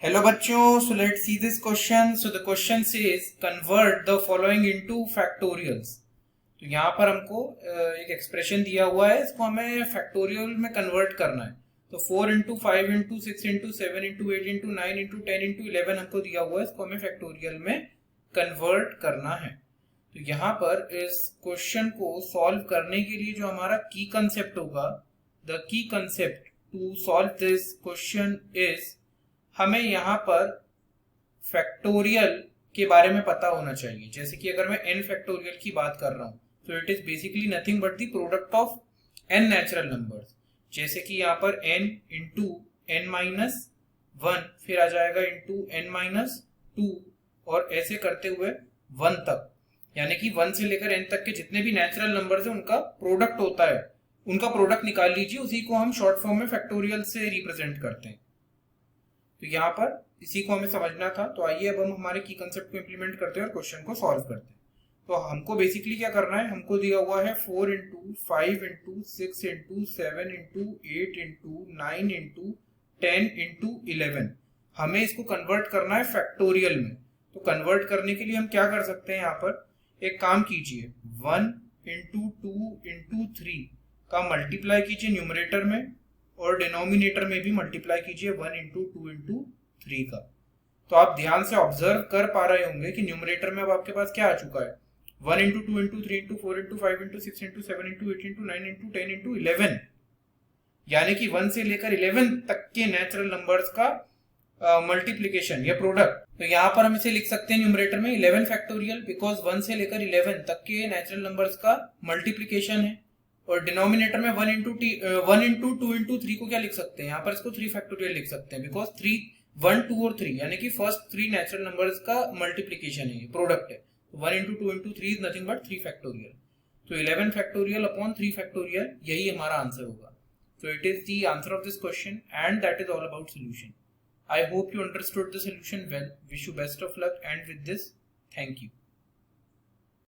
Hello बच्चों, so let's see this question. So the question says convert the following into factorials. तो यहाँ पर हमको एक एक्सप्रेशन दिया हुआ है, इसको हमें फैक्टोरियल में कन्वर्ट करना है. तो 4 into 5 into 6 into 7 into 8 into 9 into 10 into 11 हमको दिया हुआ है, इसको हमें फैक्टोरियल में कन्वर्ट करना है. तो यहाँ पर इस क्वेश्चन को सॉल्व करने के लिए जो हमारा की कंसेप्ट होगा, the key concept to solve this question is, हमें यहाँ पर फैक्टोरियल के बारे में पता होना चाहिए. जैसे कि अगर मैं n फैक्टोरियल की बात कर रहा हूँ तो it is basically nothing but the product of n natural numbers. जैसे कि यहाँ पर n इंटू n माइनस 1 फिर आ जाएगा इंटू n माइनस 2 और ऐसे करते हुए 1 तक, यानी कि 1 से लेकर n तक के जितने भी नेचुरल नंबर्स हैं उनका प्रोडक्ट होता है, उनका प्रोडक्ट निकाल लीजिए. उसी को हम शॉर्ट फॉर्म में फैक्टोरियल से रिप्रेजेंट करते हैं. तो यहाँ पर इसी को हमें समझना था. तो आइए अब हम हमारे की कंसेप्ट को इंप्लीमेंट करते हैं और क्वेश्चन को सॉल्व करते हैं. तो हमको बेसिकली क्या करना है, हमको दिया हुआ है 4 into 5 into 6 into 7 into 8 into 9 into 10 into 11. हमें इसको कन्वर्ट करना है फैक्टोरियल में. तो कन्वर्ट करने के लिए हम क्या कर सकते हैं, यहाँ पर एक काम कीजिए, 1 इंटू 2 इंटू 3 का मल्टीप्लाई कीजिए न्यूमरेटर में और डिनोमिनेटर में भी मल्टीप्लाई कीजिए 1 इंटू 2 इंटू 3 का. तो आप ध्यान से ऑब्जर्व कर पा रहे होंगे कि न्यूमरेटर में अब आपके पास क्या आ चुका है, 1 into 2 into 3 into 4 into 5 into 6 into 7 into 8 into 9 into 10 into 11, यानी कि 1 से लेकर 11 तक के नेचुरल नंबर्स का मल्टीप्लीकेशन या प्रोडक्ट. तो यहाँ पर हम इसे लिख सकते हैं न्यूमरेटर में 11 फैक्टोरियल, बिकॉज 1 से लेकर 11 तक के नेचुरल नंबर्स का मल्टीप्लीकेशन है. और डिनोमिनेटर में 1 इंटू 2 इंटू 3 को क्या लिख सकते हैं, यहाँ पर इसको 3 फैक्टोरियल लिख सकते हैं, बिकॉज 1 2 और 3 यानी कि फर्स्ट 3 नेचुरल नंबर्स का मल्टीप्लीकेशन है, ये प्रोडक्ट है. 1 into 2 into 3 is nothing but 3 factorial. तो 11 फैक्टोरियल अपॉन 3 फैक्टोरियल, यही हमारा आंसर होगा. So it is the answer of this question and that is all about solution. I hope you understood the solution well. Wish you best of luck and with this, thank you.